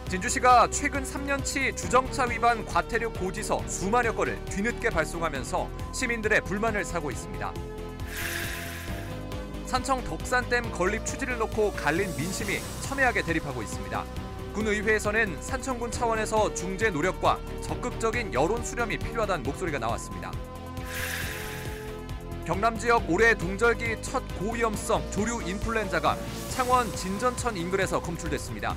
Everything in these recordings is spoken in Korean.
진주시가 최근 3년치 주정차 위반 과태료 고지서 수만여 건을 뒤늦게 발송하면서 시민들의 불만을 사고 있습니다. 산청 덕산댐 건립 추진을 놓고 갈린 민심이 첨예하게 대립하고 있습니다. 군의회에서는 산청군 차원에서 중재 노력과 적극적인 여론 수렴이 필요하다는 목소리가 나왔습니다. 경남 지역 올해 동절기 첫 고위험성 조류 인플루엔자가 창원 진전천 인근에서 검출됐습니다.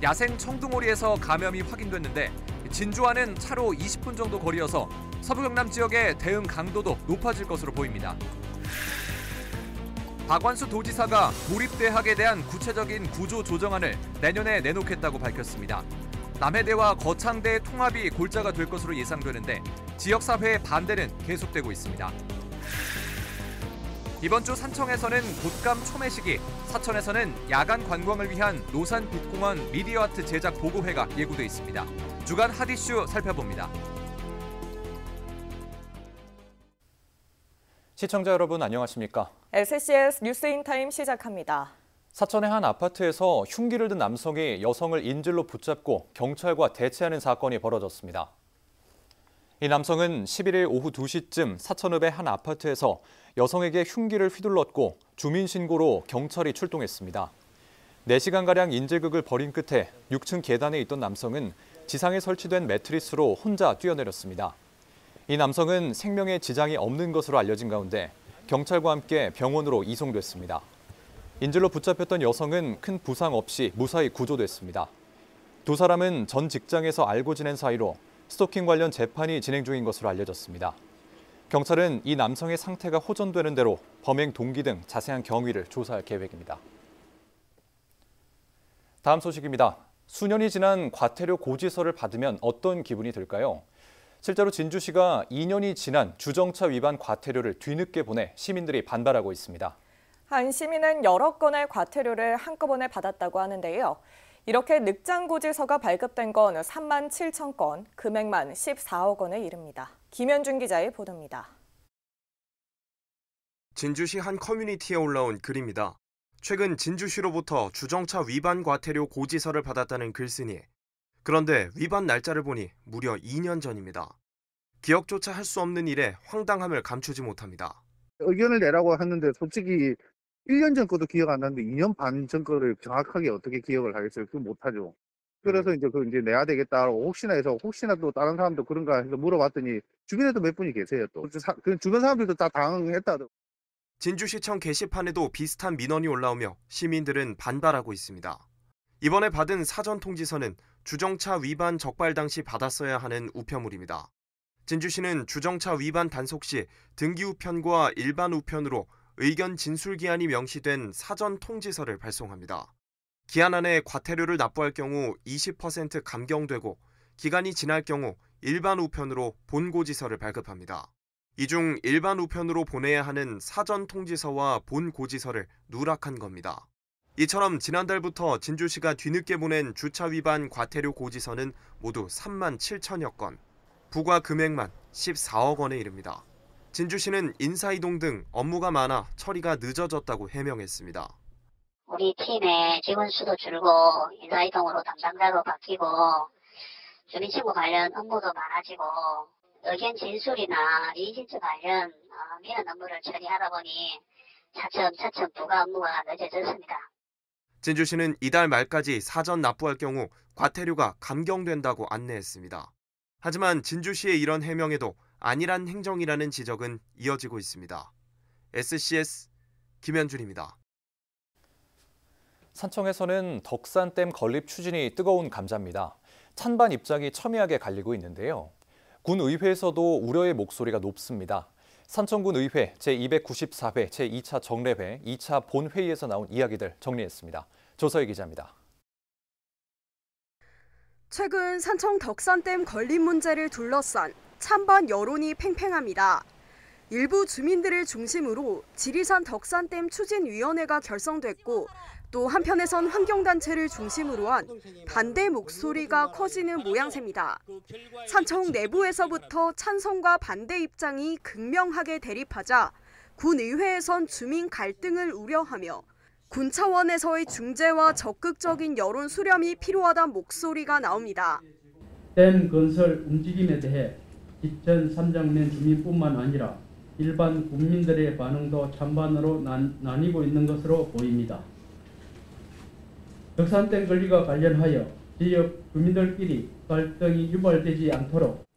야생 청둥오리에서 감염이 확인됐는데 진주와는 차로 20분 정도 거리여서 서부 경남 지역의 대응 강도도 높아질 것으로 보입니다. 박완수 도지사가 도립대학에 대한 구체적인 구조 조정안을 내년에 내놓겠다고 밝혔습니다. 남해대와 거창대의 통합이 골자가 될 것으로 예상되는데 지역사회의 반대는 계속되고 있습니다. 이번 주 산청에서는 곶감 초매시기, 사천에서는 야간 관광을 위한 노산 빛공원 미디어 아트 제작 보고회가 예고돼 있습니다. 주간 핫 이슈 살펴봅니다. 시청자 여러분 안녕하십니까? SCS 뉴스인타임 시작합니다. 사천의 한 아파트에서 흉기를 든 남성이 여성을 인질로 붙잡고 경찰과 대치하는 사건이 벌어졌습니다. 이 남성은 11일 오후 2시쯤 사천읍의 한 아파트에서 여성에게 흉기를 휘둘렀고 주민신고로 경찰이 출동했습니다. 4시간가량 인질극을 벌인 끝에 6층 계단에 있던 남성은 지상에 설치된 매트리스로 혼자 뛰어내렸습니다. 이 남성은 생명에 지장이 없는 것으로 알려진 가운데 경찰과 함께 병원으로 이송됐습니다. 인질로 붙잡혔던 여성은 큰 부상 없이 무사히 구조됐습니다. 두 사람은 전 직장에서 알고 지낸 사이로 스토킹 관련 재판이 진행 중인 것으로 알려졌습니다. 경찰은 이 남성의 상태가 호전되는 대로 범행 동기 등 자세한 경위를 조사할 계획입니다. 다음 소식입니다. 수년이 지난 과태료 고지서를 받으면 어떤 기분이 들까요? 실제로 진주시가 2년이 지난 주정차 위반 과태료를 뒤늦게 보내 시민들이 반발하고 있습니다. 한 시민은 여러 건의 과태료를 한꺼번에 받았다고 하는데요. 이렇게 늑장고지서가 발급된 건 3만 7천 건, 금액만 14억 원에 이릅니다. 김현준 기자의 보도입니다. 진주시 한 커뮤니티에 올라온 글입니다. 최근 진주시로부터 주정차 위반 과태료 고지서를 받았다는 글쓴이. 그런데 위반 날짜를 보니 무려 2년 전입니다. 기억조차 할 수 없는 일에 황당함을 감추지 못합니다. 의견을 내라고 했는데 솔직히 1년 전 것도 기억 안 나는데 2년 반 전 거를 정확하게 어떻게 기억을 하겠어요? 그거 못하죠. 그래서 이제 내야 되겠다고 혹시나 또 다른 사람도 그런가 해서 물어봤더니 주변에도 몇 분이 계세요. 또 그 주변 사람들도 다 당황했다. 진주시청 게시판에도 비슷한 민원이 올라오며 시민들은 반발하고 있습니다. 이번에 받은 사전 통지서는 주정차 위반 적발 당시 받았어야 하는 우편물입니다. 진주시는 주정차 위반 단속 시 등기 우편과 일반 우편으로 의견 진술 기한이 명시된 사전 통지서를 발송합니다. 기한 안에 과태료를 납부할 경우 20% 감경되고 기간이 지날 경우 일반 우편으로 본고지서를 발급합니다. 이 중 일반 우편으로 보내야 하는 사전 통지서와 본고지서를 누락한 겁니다. 이처럼 지난달부터 진주시가 뒤늦게 보낸 주차 위반 과태료 고지서는 모두 3만 7천여 건, 부과 금액만 14억 원에 이릅니다. 진주시는 인사이동 등 업무가 많아 처리가 늦어졌다고 해명했습니다. 우리 팀의 직원 수도 줄고 인사이동으로 담당자도 바뀌고 주민신고 관련 업무도 많아지고 의견 진술이나 이의진술 관련 민원 업무를 처리하다 보니 차츰 부가 업무가 늦어졌습니다. 진주시는 이달 말까지 사전 납부할 경우 과태료가 감경된다고 안내했습니다. 하지만 진주시의 이런 해명에도 안일한 행정이라는 지적은 이어지고 있습니다. SCS 김현준입니다. 산청에서는 덕산댐 건립 추진이 뜨거운 감자입니다. 찬반 입장이 첨예하게 갈리고 있는데요. 군의회에서도 우려의 목소리가 높습니다. 산청군 의회 제294회 제2차 정례회 2차 본회의에서 나온 이야기들 정리했습니다. 조서희 기자입니다. 최근 산청 덕산댐 건립 문제를 둘러싼 찬반 여론이 팽팽합니다. 일부 주민들을 중심으로 지리산 덕산댐 추진위원회가 결성됐고 또 한편에선 환경단체를 중심으로 한 반대 목소리가 커지는 모양새입니다. 산청 내부에서부터 찬성과 반대 입장이 극명하게 대립하자 군의회에선 주민 갈등을 우려하며 군 차원에서의 중재와 적극적인 여론 수렴이 필요하다는 목소리가 나옵니다. 댐 건설 움직임에 대해 기천 3장면 주민뿐만 아니라 일반 국민들의 반응도 찬반으로 나뉘고 있는 것으로 보입니다. 덕산댐 건립과 관련하여 지역 주민들끼리 갈등이 유발되지 않도록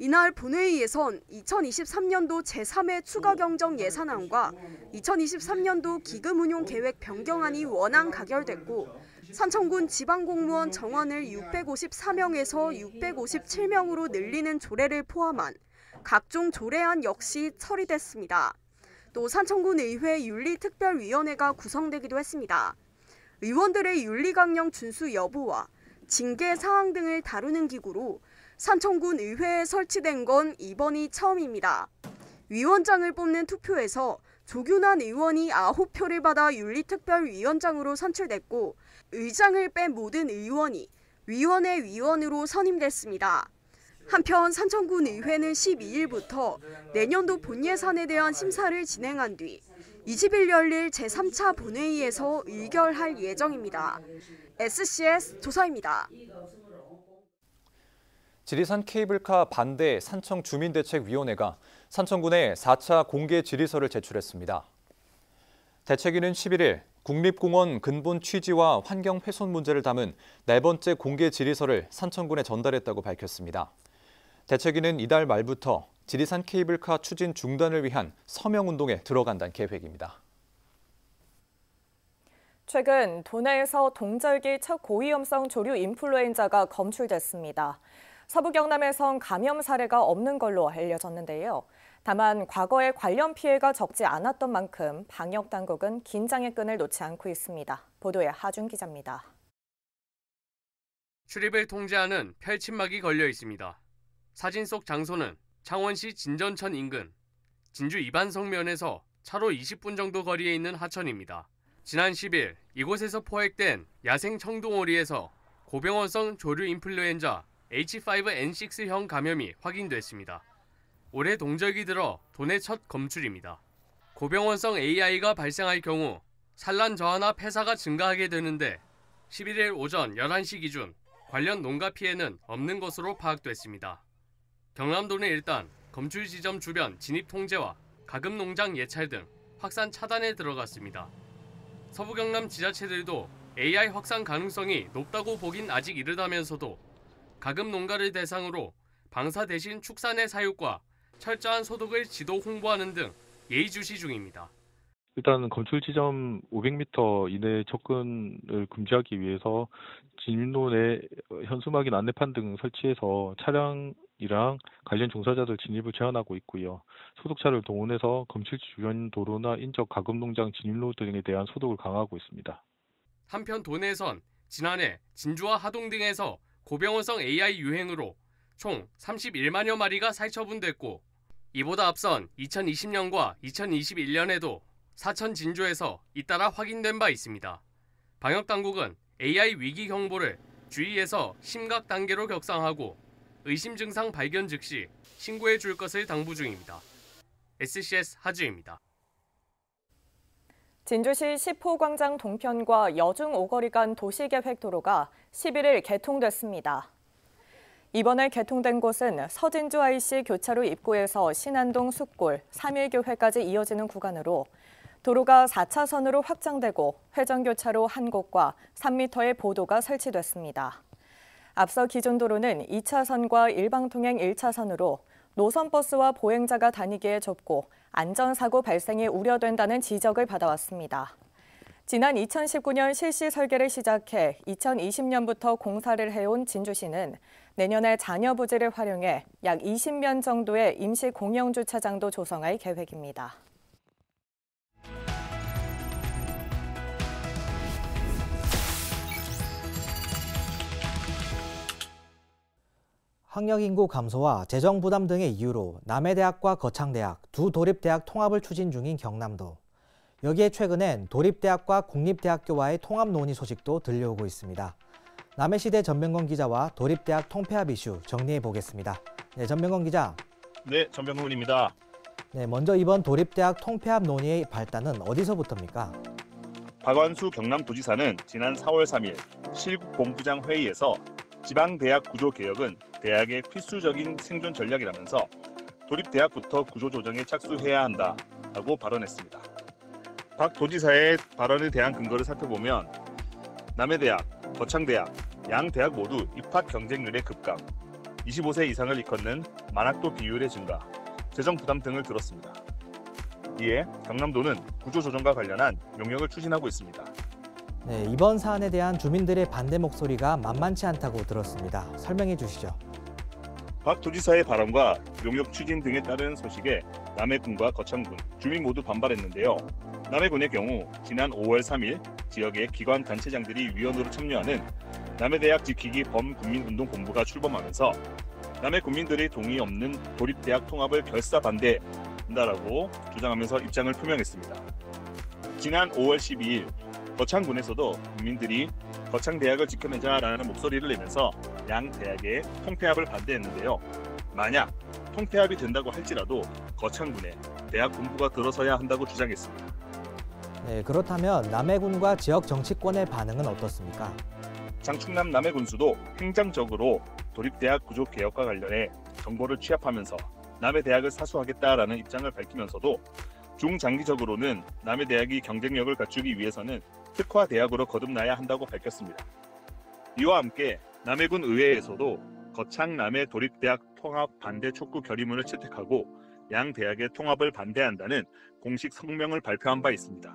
이날 본회의에선 2023년도 제3회 추가 경정 예산안과 2023년도 기금 운용 계획 변경안이 원안 가결됐고 산청군 지방공무원 정원을 654명에서 657명으로 늘리는 조례를 포함한 각종 조례안 역시 처리됐습니다. 또 산청군 의회 윤리특별위원회가 구성되기도 했습니다. 의원들의 윤리강령 준수 여부와 징계 사항 등을 다루는 기구로 산청군 의회에 설치된 건 이번이 처음입니다. 위원장을 뽑는 투표에서 조균환 의원이 9표를 받아 윤리특별위원장으로 선출됐고 의장을 뺀 모든 의원이 위원회 위원으로 선임됐습니다. 한편 산청군 의회는 12일부터 내년도 본예산에 대한 심사를 진행한 뒤 20일 열릴 제3차 본회의에서 의결할 예정입니다. SCS 조사입니다. 지리산 케이블카 반대 산청 주민대책위원회가 산청군에 4차 공개 질의서를 제출했습니다. 대책위는 11일 국립공원 근본 취지와 환경 훼손 문제를 담은 4번째 공개 질의서를 산청군에 전달했다고 밝혔습니다. 대책위는 이달 말부터 지리산 케이블카 추진 중단을 위한 서명운동에 들어간다는 계획입니다. 최근 도내에서 동절기 첫 고위험성 조류 인플루엔자가 검출됐습니다. 서부 경남에선 감염 사례가 없는 걸로 알려졌는데요. 다만 과거에 관련 피해가 적지 않았던 만큼 방역 당국은 긴장의 끈을 놓지 않고 있습니다. 보도에 하준 기자입니다. 출입을 통제하는 펼침막이 걸려 있습니다. 사진 속 장소는 창원시 진전천 인근, 진주 이반성면에서 차로 20분 정도 거리에 있는 하천입니다. 지난 10일 이곳에서 포획된 야생 청둥오리에서 고병원성 조류 인플루엔자 H5N6형 감염이 확인됐습니다. 올해 동절기 들어 도내 첫 검출입니다. 고병원성 AI가 발생할 경우 산란 저하나 폐사가 증가하게 되는데 11일 오전 11시 기준 관련 농가 피해는 없는 것으로 파악됐습니다. 경남도는 일단 검출 지점 주변 진입 통제와 가금 농장 예찰 등 확산 차단에 들어갔습니다. 서부 경남 지자체들도 AI 확산 가능성이 높다고 보긴 아직 이르다면서도 가금 농가를 대상으로 방사 대신 축산의 사육과 철저한 소독을 지도 홍보하는 등 예의주시 중입니다. 일단 검출 지점 500m 이내 접근을 금지하기 위해서 진입로 내 현수막이나 안내판 등 설치해서 차량이랑 관련 종사자들 진입을 제한하고 있고요. 소독차를 동원해서 검출 주변 도로나 인적 가금 농장 진입로 등에 대한 소독을 강화하고 있습니다. 한편 도내에선 지난해 진주와 하동 등에서 고병원성 AI 유행으로 총 31만여 마리가 살처분됐고 이보다 앞선 2020년과 2021년에도 사천 진주에서 잇따라 확인된 바 있습니다. 방역당국은 AI 위기 경보를 주의에서 심각 단계로 격상하고 의심 증상 발견 즉시 신고해 줄 것을 당부 중입니다. SCS 하주입니다. 진주시 10호 광장 동편과 여중 오거리 간 도시계획도로가 11일 개통됐습니다. 이번에 개통된 곳은 서진주 IC 교차로 입구에서 신안동 숲골 3일교회까지 이어지는 구간으로 도로가 4차선으로 확장되고 회전교차로 한 곳과 3m의 보도가 설치됐습니다. 앞서 기존 도로는 2차선과 일방통행 1차선으로 노선버스와 보행자가 다니기에 좁고 안전사고 발생이 우려된다는 지적을 받아왔습니다. 지난 2019년 실시 설계를 시작해 2020년부터 공사를 해온 진주시는 내년에 잔여 부지를 활용해 약 20면 정도의 임시 공영주차장도 조성할 계획입니다. 학력 인구 감소와 재정 부담 등의 이유로 남해대학과 거창대학 두 도립대학 통합을 추진 중인 경남도. 여기에 최근엔 도립대학과 국립대학교와의 통합 논의 소식도 들려오고 있습니다. 남해시대 전병건 기자와 도립대학 통폐합 이슈 정리해 보겠습니다. 네, 전병건 기자. 네, 전병건입니다. 네, 먼저 이번 도립대학 통폐합 논의의 발단은 어디서부터입니까? 박완수 경남도지사는 지난 4월 3일 실국본부장 회의에서 지방대학 구조개혁은 대학의 필수적인 생존 전략이라면서 도립대학부터 구조조정에 착수해야 한다라고 발언했습니다. 박 도지사의 발언에 대한 근거를 살펴보면 남해대학, 거창대학, 양 대학 모두 입학 경쟁률의 급감, 25세 이상을 일컫는 만학도 비율의 증가, 재정 부담 등을 들었습니다. 이에 경남도는 구조조정과 관련한 용역을 추진하고 있습니다. 네, 이번 사안에 대한 주민들의 반대 목소리가 만만치 않다고 들었습니다. 설명해 주시죠. 박 도지사의 발언과 용역 추진 등에 따른 소식에 남해군과 거창군, 주민 모두 반발했는데요. 남해군의 경우 지난 5월 3일 지역의 기관 단체장들이 위원으로 참여하는 남해대학 지키기 범국민운동본부가 출범하면서 남해 군민들의 동의 없는 도립대학 통합을 결사 반대한다라고 주장하면서 입장을 표명했습니다. 지난 5월 12일 거창군에서도 국민들이 거창대학을 지켜내자라는 목소리를 내면서 양 대학의 통폐합을 반대했는데요. 만약 통폐합이 된다고 할지라도 거창군에 대학 본부가 들어서야 한다고 주장했습니다. 네, 그렇다면 남해군과 지역 정치권의 반응은 어떻습니까? 장충남 남해군수도 행정적으로 도립대학 구조 개혁과 관련해 정보를 취합하면서 남해대학을 사수하겠다라는 입장을 밝히면서도 중장기적으로는 남해대학이 경쟁력을 갖추기 위해서는 특화대학으로 거듭나야 한다고 밝혔습니다. 이와 함께 남해군 의회에서도 거창 남해 도립대학 통합 반대 촉구 결의문을 채택하고 양 대학의 통합을 반대한다는 공식 성명을 발표한 바 있습니다.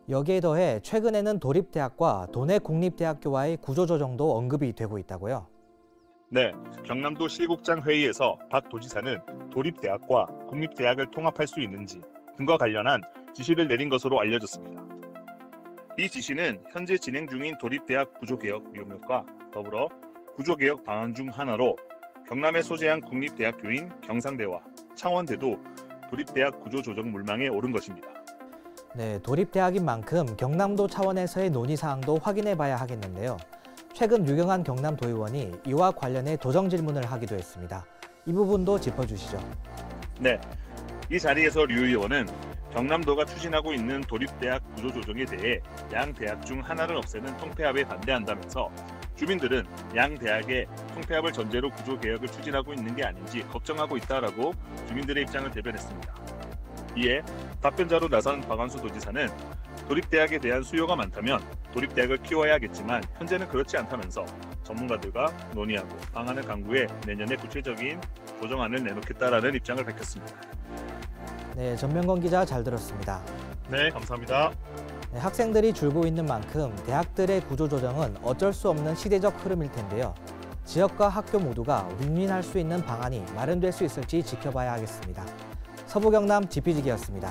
여기에 더해 최근에는 도립대학과 도내 국립대학교와의 구조조정도 언급이 되고 있다고요? 네, 경남도 실국장 회의에서 박 도지사는 도립대학과 국립대학을 통합할 수 있는지 등과 관련한 지시를 내린 것으로 알려졌습니다. 이 지시는 현재 진행 중인 도립대학 구조개혁 용역과 더불어 구조개혁 방안 중 하나로 경남에 소재한 국립대학교인 경상대와 창원대도 도립대학 구조조정 물망에 오른 것입니다. 네, 도립대학인 만큼 경남도 차원에서의 논의사항도 확인해봐야 하겠는데요. 최근 유경환 경남도의원이 이와 관련해 도정 질문을 하기도 했습니다. 이 부분도 짚어주시죠. 네, 이 자리에서 류 의원은 경남도가 추진하고 있는 도립대학 구조조정에 대해 양 대학 중 하나를 없애는 통폐합에 반대한다면서 주민들은 양 대학의 통폐합을 전제로 구조개혁을 추진하고 있는 게 아닌지 걱정하고 있다라고 주민들의 입장을 대변했습니다. 이에 답변자로 나선 박완수 도지사는 도립대학에 대한 수요가 많다면 도립대학을 키워야겠지만 현재는 그렇지 않다면서 전문가들과 논의하고 방안을 강구해 내년에 구체적인 조정안을 내놓겠다라는 입장을 밝혔습니다. 네, 전명건 기자 잘 들었습니다. 네, 감사합니다. 네, 학생들이 줄고 있는 만큼 대학들의 구조조정은 어쩔 수 없는 시대적 흐름일 텐데요. 지역과 학교 모두가 윈윈할 수 있는 방안이 마련될 수 있을지 지켜봐야 하겠습니다. 서부경남 지피지기였습니다.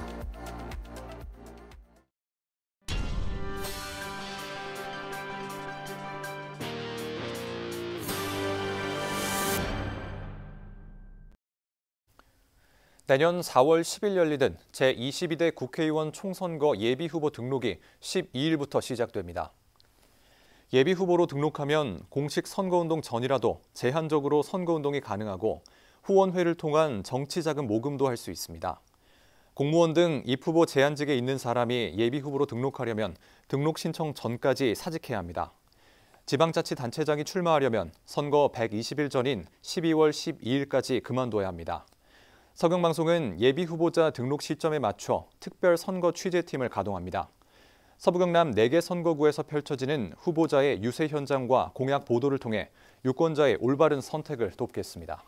내년 4월 10일 열리는 제22대 국회의원 총선거 예비후보 등록이 12일부터 시작됩니다. 예비후보로 등록하면 공식 선거운동 전이라도 제한적으로 선거운동이 가능하고 후원회를 통한 정치자금 모금도 할 수 있습니다. 공무원 등 입후보 제한직에 있는 사람이 예비후보로 등록하려면 등록 신청 전까지 사직해야 합니다. 지방자치단체장이 출마하려면 선거 120일 전인 12월 12일까지 그만둬야 합니다. 서경방송은 예비후보자 등록 시점에 맞춰 특별 선거 취재팀을 가동합니다. 서부경남 4개 선거구에서 펼쳐지는 후보자의 유세 현장과 공약 보도를 통해 유권자의 올바른 선택을 돕겠습니다.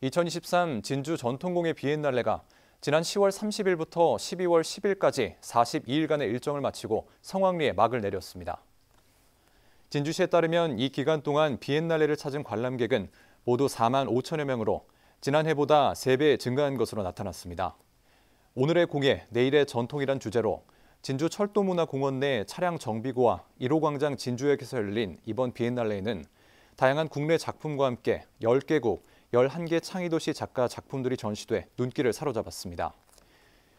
2023 진주 전통공예 비엔날레가 지난 10월 30일부터 12월 10일까지 42일간의 일정을 마치고 성황리에 막을 내렸습니다. 진주시에 따르면 이 기간 동안 비엔날레를 찾은 관람객은 모두 4만 5천여 명으로 지난해보다 3배 증가한 것으로 나타났습니다. 오늘의 공예, 내일의 전통이란 주제로 진주 철도문화공원 내 차량 정비구와 1호 광장 진주역에서 열린 이번 비엔날레에는 다양한 국내 작품과 함께 10개국, 11개 창의도시 작가 작품들이 전시돼 눈길을 사로잡았습니다.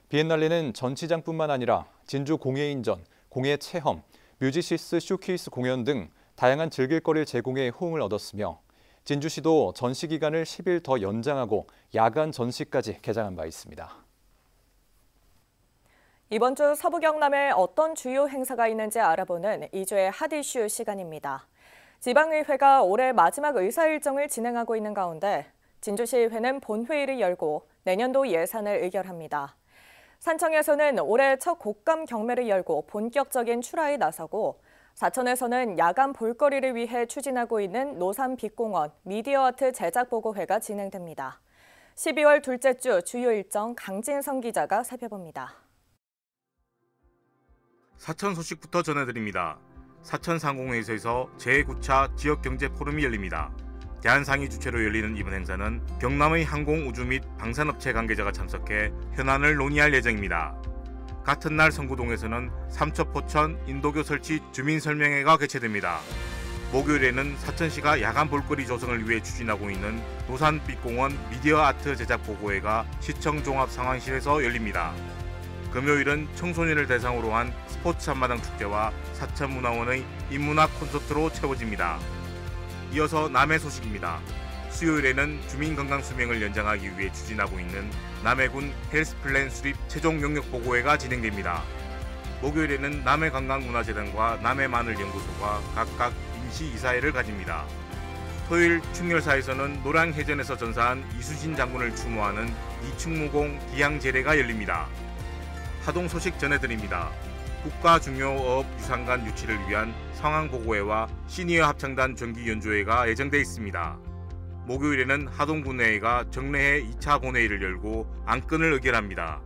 비엔날레는 전시장뿐만 아니라 진주 공예인전, 공예체험, 뮤지시스 쇼케이스 공연 등 다양한 즐길거리를 제공해 호응을 얻었으며 진주시도 전시 기간을 10일 더 연장하고 야간 전시까지 개장한 바 있습니다. 이번 주 서부 경남에 어떤 주요 행사가 있는지 알아보는 2주의 핫 이슈 시간입니다. 지방의회가 올해 마지막 의사 일정을 진행하고 있는 가운데 진주시의회는 본회의를 열고 내년도 예산을 의결합니다. 산청에서는 올해 첫 곡감 경매를 열고 본격적인 출하에 나서고 사천에서는 야간 볼거리를 위해 추진하고 있는 노산빛공원 미디어아트 제작보고회가 진행됩니다. 12월 둘째 주 주요 일정 강진성 기자가 살펴봅니다. 사천 소식부터 전해드립니다. 사천 상공회의소에서 제9차 지역경제포럼이 열립니다. 대한상이 주최로 열리는 이번 행사는 경남의 항공, 우주 및 방산업체 관계자가 참석해 현안을 논의할 예정입니다. 같은 날 성구동에서는 삼척포천 인도교 설치 주민설명회가 개최됩니다. 목요일에는 사천시가 야간 볼거리 조성을 위해 추진하고 있는 노산빛공원 미디어아트 제작보고회가 시청 종합상황실에서 열립니다. 금요일은 청소년을 대상으로 한 스포츠 한마당 축제와 사천문화원의 인문학 콘서트로 채워집니다. 이어서 남해 소식입니다. 수요일에는 주민건강수명을 연장하기 위해 추진하고 있는 남해군 헬스플랜 수립 최종 용역보고회가 진행됩니다. 목요일에는 남해관광문화재단과 남해마늘연구소가 각각 임시이사회를 가집니다. 토요일 충렬사에서는 노량해전에서 전사한 이수진 장군을 추모하는 이충무공 기양제례가 열립니다. 하동 소식 전해드립니다. 국가중요어업 유산관 유치를 위한 상황보고회와 시니어 합창단 정기연주회가 예정돼 있습니다. 목요일에는 하동군회의가 정례회 2차 본회의를 열고 안건을 의결합니다.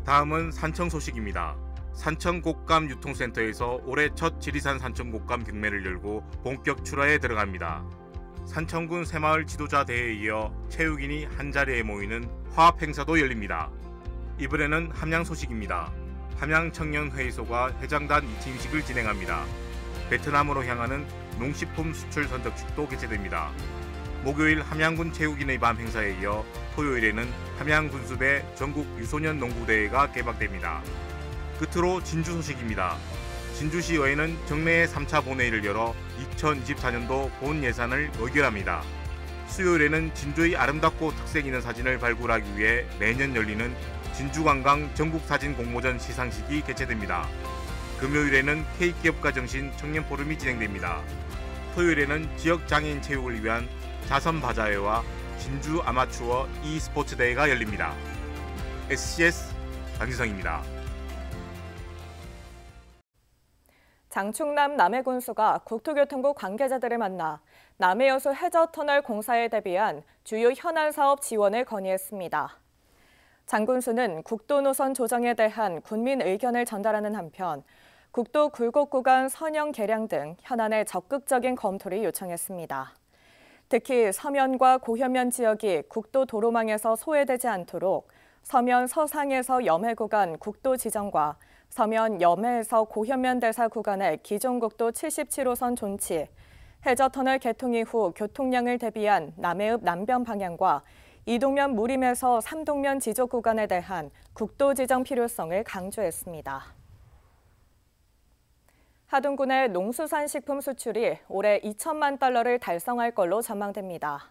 다음은 산청 소식입니다. 산청곡감 유통센터에서 올해 첫 지리산 산청곡감 경매를 열고 본격 출하에 들어갑니다. 산청군 새마을 지도자 대회에 이어 체육인이 한자리에 모이는 화합 행사도 열립니다. 이번에는 함양 소식입니다. 함양청년회의소가 해장단 이침식을 진행합니다. 베트남으로 향하는 농식품 수출 선적식도 개최됩니다. 목요일 함양군 체육인의 밤 행사에 이어 토요일에는 함양군수배 전국 유소년 농구대회가 개막됩니다. 끝으로 진주 소식입니다. 진주시의회는 정례회 3차 본회의를 열어 2024년도 본 예산을 의결합니다. 수요일에는 진주의 아름답고 특색 있는 사진을 발굴하기 위해 매년 열리는 진주관광 전국사진 공모전 시상식이 개최됩니다. 금요일에는 K기업가 정신 청년포럼이 진행됩니다. 토요일에는 지역장애인 체육을 위한 자선바자회와 진주 아마추어 e스포츠 대회가 열립니다. SCS 강지성입니다. 장충남 남해군수가 국토교통부 관계자들을 만나 남해여수 해저터널 공사에 대비한 주요 현안 사업 지원을 건의했습니다. 장군수는 국도 노선 조정에 대한 군민 의견을 전달하는 한편 국도 굴곡 구간 선형 개량 등 현안의 적극적인 검토를 요청했습니다. 특히 서면과 고현면 지역이 국도 도로망에서 소외되지 않도록 서면 서상에서 염해 구간 국도 지정과 서면 염해에서 고현면 대사 구간의 기존 국도 77호선 존치, 해저터널 개통 이후 교통량을 대비한 남해읍 남변 방향과 이동면 무림에서 삼동면 지족 구간에 대한 국도 지정 필요성을 강조했습니다. 하동군의 농수산식품 수출이 올해 2천만 달러를 달성할 걸로 전망됩니다.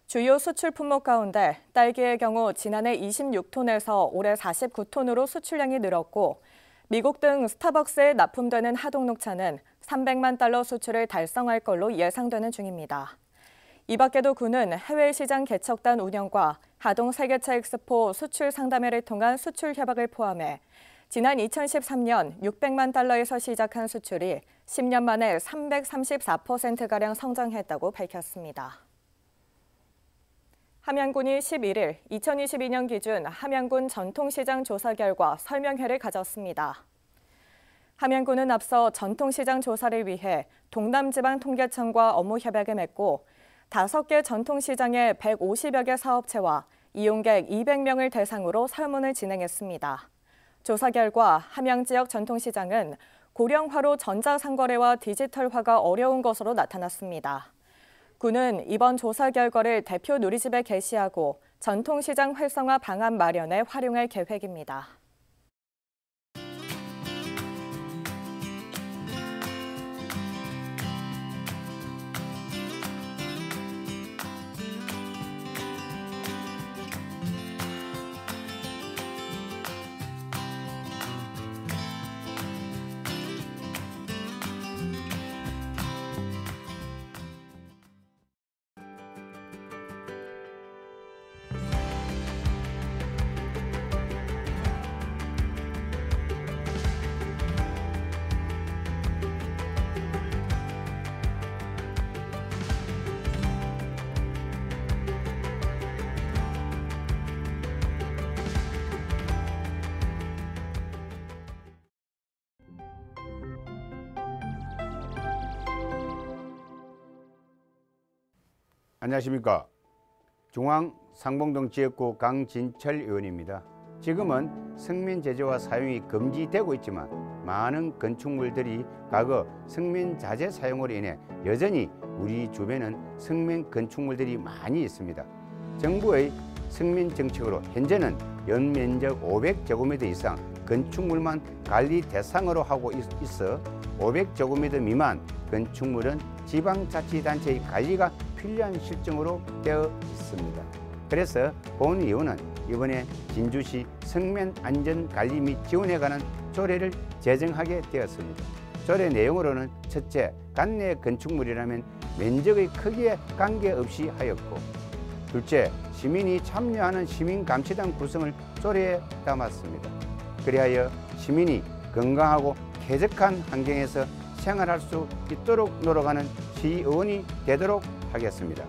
주요 수출 품목 가운데 딸기의 경우 지난해 26톤에서 올해 49톤으로 수출량이 늘었고 미국 등 스타벅스에 납품되는 하동녹차는 300만 달러 수출을 달성할 걸로 예상되는 중입니다. 이 밖에도 군은 해외 시장 개척단 운영과 하동 세계차 엑스포 수출 상담회를 통한 수출 협약을 포함해 지난 2013년 600만 달러에서 시작한 수출이 10년 만에 334%가량 성장했다고 밝혔습니다. 함양군이 11일 2022년 기준 함양군 전통시장 조사 결과 설명회를 가졌습니다. 함양군은 앞서 전통시장 조사를 위해 동남지방통계청과 업무 협약을 맺고 5개 전통시장의 150여 개 사업체와 이용객 200명을 대상으로 설문을 진행했습니다. 조사 결과 함양 지역 전통시장은 고령화로 전자상거래와 디지털화가 어려운 것으로 나타났습니다. 군은 이번 조사 결과를 대표 누리집에 게시하고 전통시장 활성화 방안 마련에 활용할 계획입니다. 안녕하십니까. 중앙상봉동 지역구 강진철 의원입니다. 지금은 성면 제조와 사용이 금지되고 있지만 많은 건축물들이 과거 성면 자재 사용으로 인해 여전히 우리 주변은 성면 건축물들이 많이 있습니다. 정부의 성면 정책으로 현재는 연면적 500제곱미터 이상 건축물만 관리 대상으로 하고 있어 500제곱미터 미만 건축물은 지방자치단체의 관리가 필요한 실정으로 되어 있습니다. 그래서 본 의원은 이번에 진주시 성면 안전관리 및 지원에 관한 조례를 제정하게 되었습니다. 조례 내용으로는 첫째, 관내 건축물이라면 면적의 크기에 관계없이 하였고, 둘째, 시민이 참여하는 시민감시단 구성을 조례에 담았습니다. 그리하여 시민이 건강하고 쾌적한 환경에서 생활할 수 있도록 노력하는 시의원이 되도록 하겠습니다.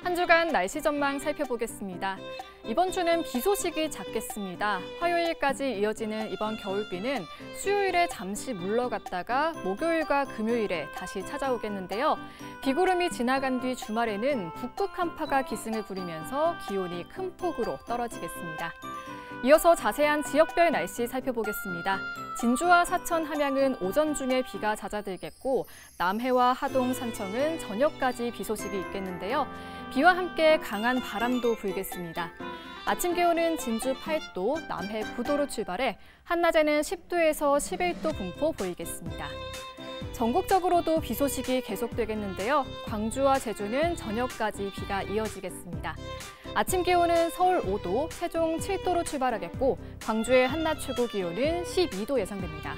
한 주간 날씨 전망 살펴보겠습니다. 이번 주는 비 소식이 잦겠습니다. 화요일까지 이어지는 이번 겨울비는 수요일에 잠시 물러갔다가 목요일과 금요일에 다시 찾아오겠는데요. 비구름이 지나간 뒤 주말에는 북극 한파가 기승을 부리면서 기온이 큰 폭으로 떨어지겠습니다. 이어서 자세한 지역별 날씨 살펴보겠습니다. 진주와 사천, 함양은 오전 중에 비가 잦아들겠고 남해와 하동, 산청은 저녁까지 비 소식이 있겠는데요. 비와 함께 강한 바람도 불겠습니다. 아침 기온은 진주 8도, 남해 9도로 출발해 한낮에는 10도에서 11도 분포 보이겠습니다. 전국적으로도 비 소식이 계속되겠는데요. 광주와 제주는 저녁까지 비가 이어지겠습니다. 아침 기온은 서울 5도, 세종 7도로 출발하겠고 광주의 한낮 최고 기온은 12도 예상됩니다.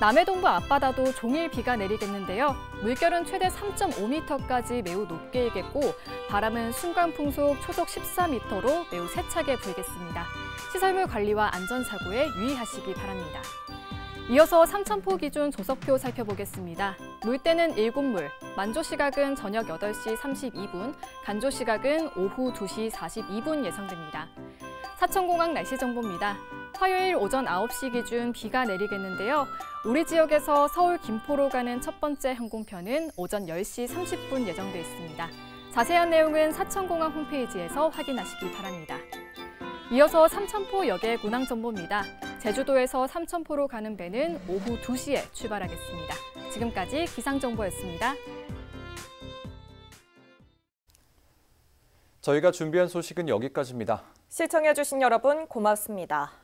남해 동부 앞바다도 종일 비가 내리겠는데요. 물결은 최대 3.5m까지 매우 높게 일겠고 바람은 순간 풍속 초속 14m로 매우 세차게 불겠습니다. 시설물 관리와 안전사고에 유의하시기 바랍니다. 이어서 삼천포 기준 조석표 살펴보겠습니다. 물때는 7물, 만조 시각은 저녁 8시 32분, 간조 시각은 오후 2시 42분 예상됩니다. 사천공항 날씨 정보입니다. 화요일 오전 9시 기준 비가 내리겠는데요. 우리 지역에서 서울 김포로 가는 첫 번째 항공편은 오전 10시 30분 예정돼 있습니다. 자세한 내용은 사천공항 홈페이지에서 확인하시기 바랍니다. 이어서 삼천포 역의 운항 정보입니다. 제주도에서 삼천포로 가는 배는 오후 2시에 출발하겠습니다. 지금까지 기상정보였습니다. 저희가 준비한 소식은 여기까지입니다. 시청해주신 여러분 고맙습니다.